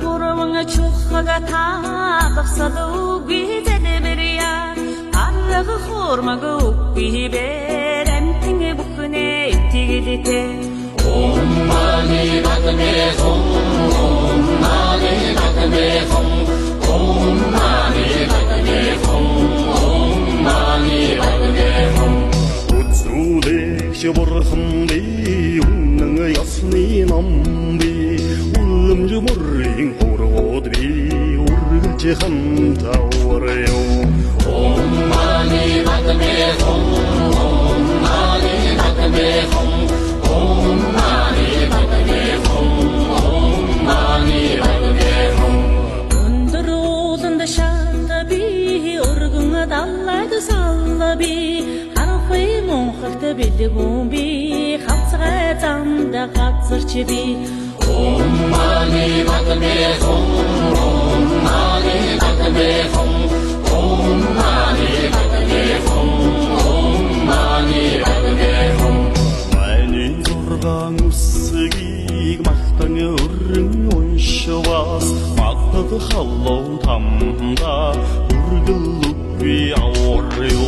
гурван чухага таапсалу гизэдбэрия арга хормаг үгибэр амтингэ бүхнэ тигилите оммани батме ом оммани батме ом оммани батме ом оммани батме ом үзүүлэгч бурхан би үнэн ясны намби улам жумрын хороод би ургаж хамтаварё оммани батме ом оммани батме ом оммани батме ом оммани батме ом өндөр ууланд шаанда би өргөн даллайд салла би харахой монхогт бэлгүүн би хавцгай замда газарч би оммани батме ом оммани батме ом оммани батме ом оммани батме ом майны зургаан үсгийг махтан өрн уншвас махтад халлон тамда үргэлгүй аврё